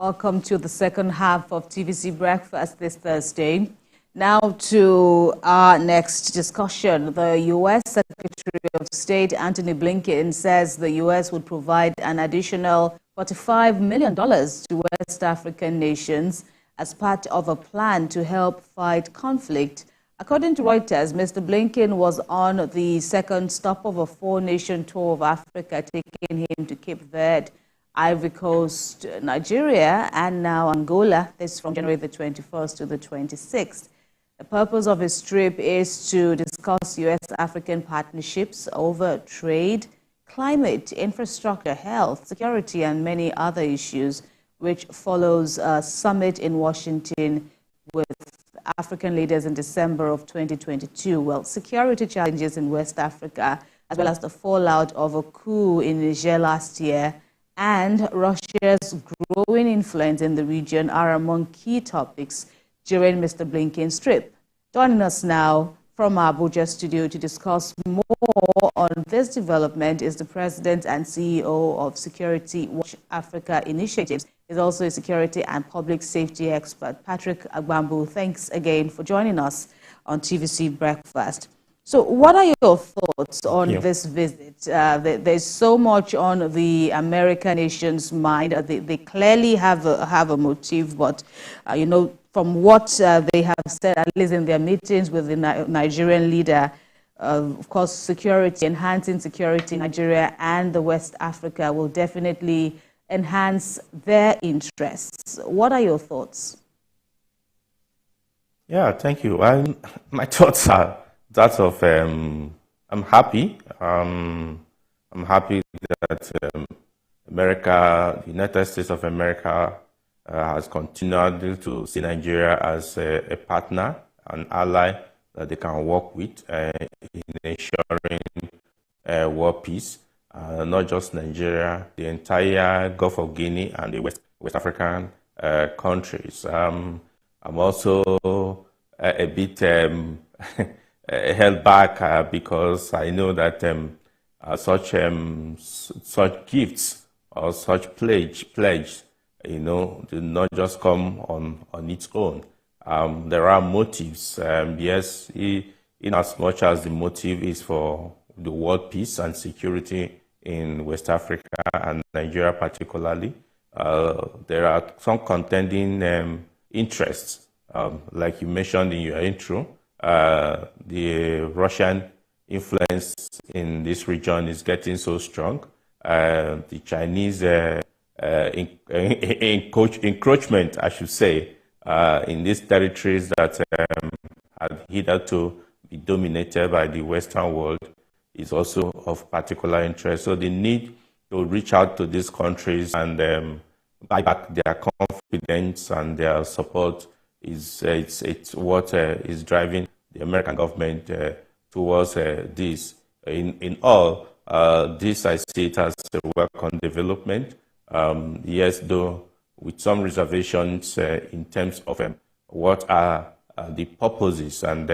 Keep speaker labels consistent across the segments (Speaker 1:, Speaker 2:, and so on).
Speaker 1: Welcome to the second half of TVC Breakfast this Thursday. Now to our next discussion. The U.S. Secretary of State Antony Blinken says the U.S. would provide an additional $45 million to West African nations as part of a plan to help fight conflict. According to Reuters, Mr. Blinken was on the second stop of a four-nation tour of Africa, taking him to Cape Verde, Ivory Coast, Nigeria, and now Angola. This from January the 21st to the 26th. The purpose of his trip is to discuss U.S.-African partnerships over trade, climate, infrastructure, health, security, and many other issues, which follows a summit in Washington with African leaders in December of 2022. Well, security challenges in West Africa, as well as the fallout of a coup in Niger last year, and Russia's growing influence in the region are among key topics during Mr. Blinken's trip. Joining us now from our Abuja studio to discuss more on this development is the President and CEO of Security Watch Africa Initiatives. He's also a security and public safety expert, Patrick Agbambu. Thanks again for joining us on TVC Breakfast. So what are your thoughts on this visit? There's so much on the American nation's mind. They clearly have a motive, but, from what they have said, at least in their meetings with the Nigerian leader, of course, security, enhancing security in Nigeria and the West Africa will definitely enhance their interests. What are your thoughts?
Speaker 2: Yeah, thank you. My thoughts are that of I'm happy. I'm happy that America, the United States of America, has continued to see Nigeria as a partner, an ally that they can work with in ensuring world peace. Not just Nigeria, the entire Gulf of Guinea and the West African countries. I'm also a bit held back because I know that such gifts or such pledge, do not just come on its own. There are motives. Yes, in as much as the motive is for the world peace and security in West Africa and Nigeria particularly, there are some contending interests. Like you mentioned in your intro, the Russian influence in this region is getting so strong. The Chinese encroachment, I should say, in these territories that had hitherto been dominated by the Western world is also of particular interest. So the need to reach out to these countries and buy back their confidence and their support it's what is driving the American government towards this. In all, this I see it as a welcome development. Yes, though, with some reservations in terms of what are the purposes and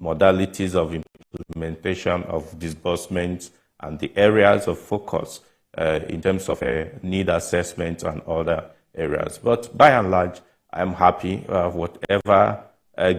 Speaker 2: modalities of implementation of disbursements and the areas of focus in terms of need assessment and other areas. But by and large, I'm happy whatever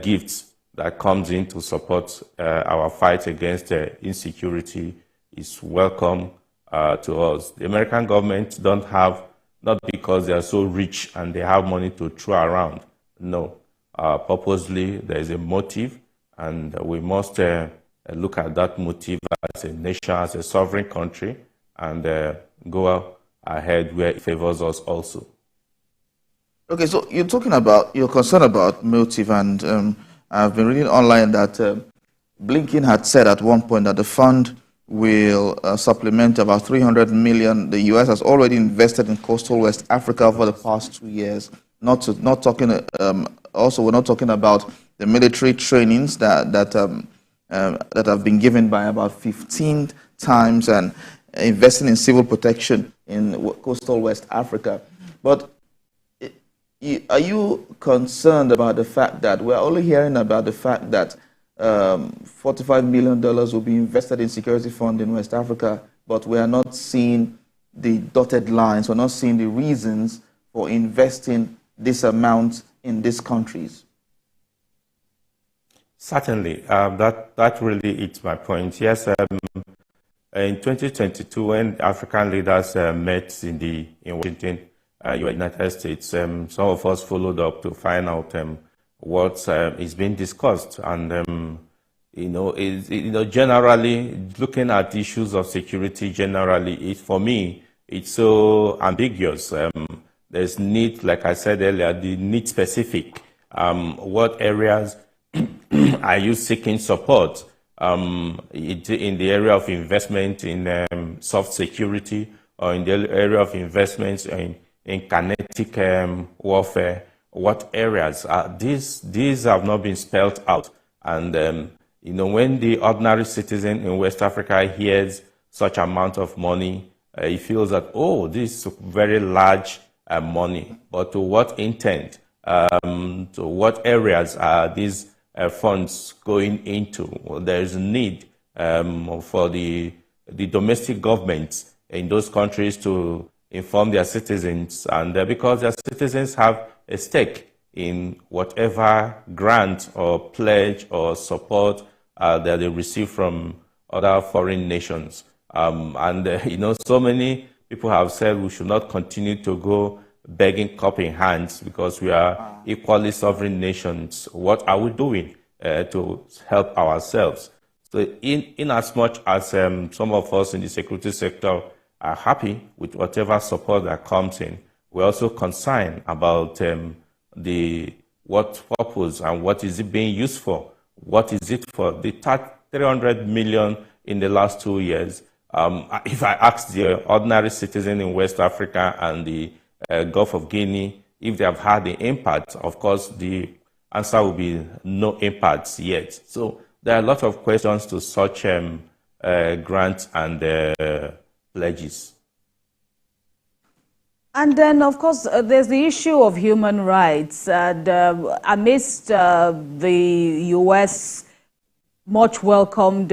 Speaker 2: gifts that comes in to support our fight against insecurity is welcome to us. The American government don't have, not because they are so rich and they have money to throw around. No, purposely there is a motive, and we must look at that motive as a nation, as a sovereign country, and go ahead where it favors us also.
Speaker 3: Okay, so you're concerned about motive, and I've been reading online that Blinken had said at one point that the fund will supplement about $300 million. The U.S. has already invested in coastal West Africa over the past 2 years. Also, we're not talking about the military trainings that have been given by about 15 times, and investing in civil protection in coastal West Africa. But are you concerned about the fact that we're only hearing about the fact that $45 million will be invested in security fund in West Africa, but we are not seeing the dotted lines, we're not seeing the reasons for investing this amount in these countries?
Speaker 2: Certainly, that really is my point. Yes, in 2022, when African leaders met in Washington, United States, some of us followed up to find out what is being discussed, and generally looking at issues of security. Generally, for me, it's so ambiguous. There's need, like I said earlier, the need specific. What areas are you seeking support? In the area of investment in soft security, or in the area of investments in kinetic warfare? What areas? These have not been spelled out. And, when the ordinary citizen in West Africa hears such amount of money, he feels that, oh, this is very large money. But to what intent? To what areas are these funds going into? Well, there is a need for the domestic governments in those countries to inform their citizens, and because their citizens have a stake in whatever grant or pledge or support that they receive from other foreign nations. So many people have said we should not continue to go begging cup in hands because we are equally sovereign nations. What are we doing to help ourselves? So in as much as some of us in the security sector are happy with whatever support that comes in, we're also concerned about what purpose and what is it being used for? What is it for? The 300 million in the last 2 years, if I ask the ordinary citizen in West Africa and the Gulf of Guinea, if they have had the impact, of course, the answer will be no impact yet. So there are a lot of questions to such grants and pledges.
Speaker 1: And then, of course, there's the issue of human rights. And amidst the U.S. much welcomed,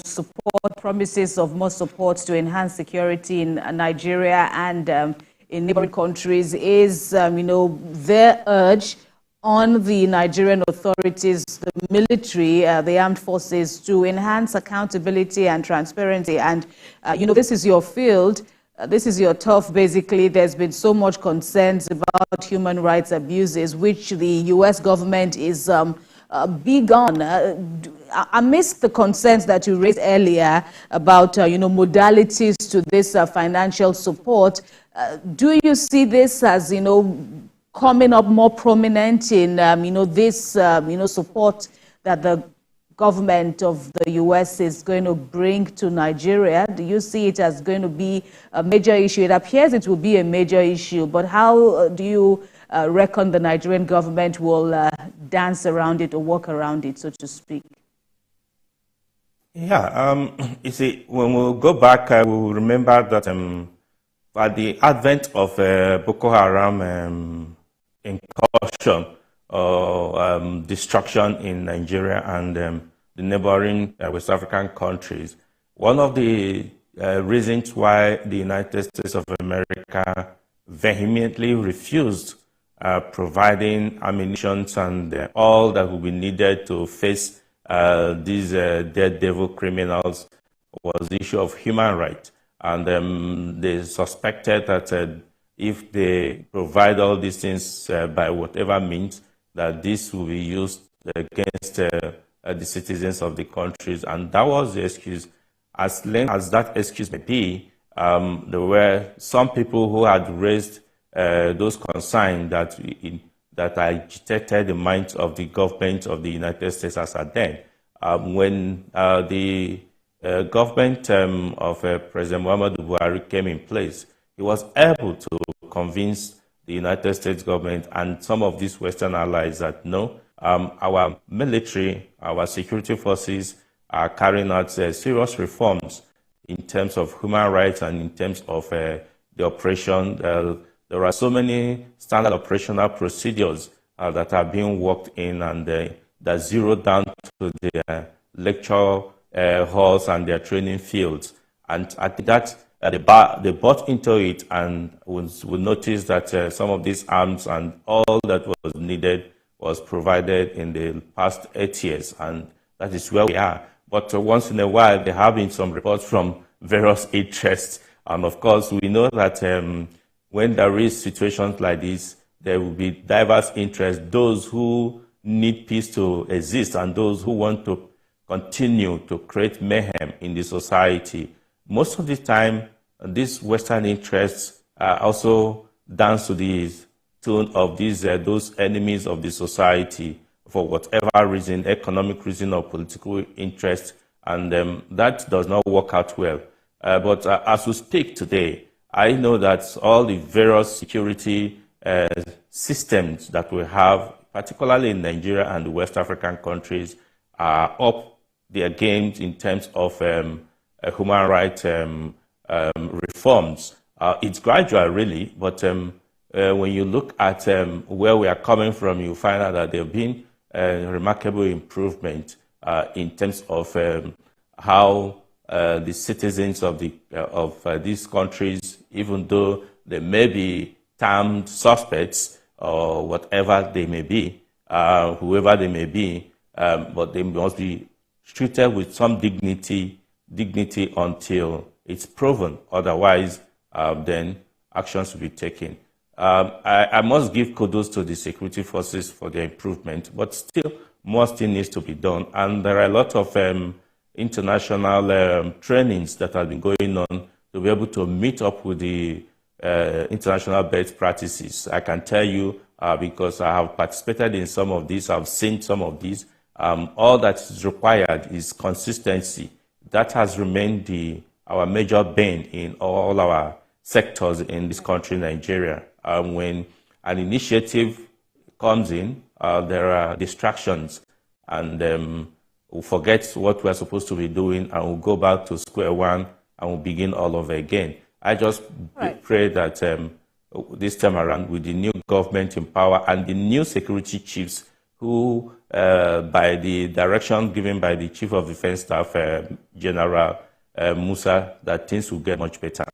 Speaker 1: support, promises of more support to enhance security in Nigeria and in neighboring countries, is, their urge on the Nigerian authorities, the military, the armed forces, to enhance accountability and transparency. And, this is your field. This is your turf, basically. There's been so much concerns about human rights abuses, which the U.S. government is big on. Amidst the concerns that you raised earlier about, modalities to this financial support, do you see this as, coming up more prominent in, this, support that the government of the U.S. is going to bring to Nigeria? Do you see it as going to be a major issue? It appears it will be a major issue, but how do you reckon the Nigerian government will dance around it or walk around it, so to speak?
Speaker 2: Yeah, you see, when we go back, we'll remember that at the advent of Boko Haram incursion or destruction in Nigeria and the neighboring West African countries, one of the reasons why the United States of America vehemently refused providing ammunition and all that would be needed to face these daredevil criminals was the issue of human rights. And they suspected that if they provide all these things by whatever means, that this will be used against the citizens of the countries. And that was the excuse. As lame as that excuse may be, there were some people who had raised those concerns that agitated the minds of the government of the United States as at then. When the government of President Muhammadu Buhari came in place, he was able to convince the United States government and some of these Western allies that no, our military, our security forces are carrying out serious reforms in terms of human rights and in terms of the operation. There are so many standard operational procedures that are being worked in and that zero down to their lecture halls and their training fields. And I think that they bought into it and will notice that some of these arms and all that was needed was provided in the past 8 years, and that is where we are. But once in a while, there have been some reports from various interests, and of course, we know that when there is situations like this, there will be diverse interests, those who need peace to exist and those who want to continue to create mayhem in the society. Most of the time, these Western interests also dance to the tune of those enemies of the society for whatever reason, economic reason or political interest, and that does not work out well. But as we speak today, I know that all the various security systems that we have, particularly in Nigeria and the West African countries, are up their games in terms of human rights reforms. It's gradual, really, but when you look at where we are coming from, you find out that there have been remarkable improvement in terms of how the citizens of these countries, even though they may be termed suspects or whatever they may be, whoever they may be, but they must be treated with some dignity until it's proven. Otherwise, then actions will be taken. I must give kudos to the security forces for their improvement, but still, more still needs to be done. And there are a lot of international trainings that have been going on to be able to meet up with the international best practices. I can tell you, because I have participated in some of these, I've seen some of these, all that is required is consistency. That has remained our major bane in all our sectors in this country, Nigeria. When an initiative comes in, there are distractions, and we'll forget what we're supposed to be doing, and we'll go back to square one, and we'll begin all over again. I just pray that this time around, with the new government in power and the new security chiefs who, by the direction given by the Chief of Defense Staff, General Musa, that things will get much better.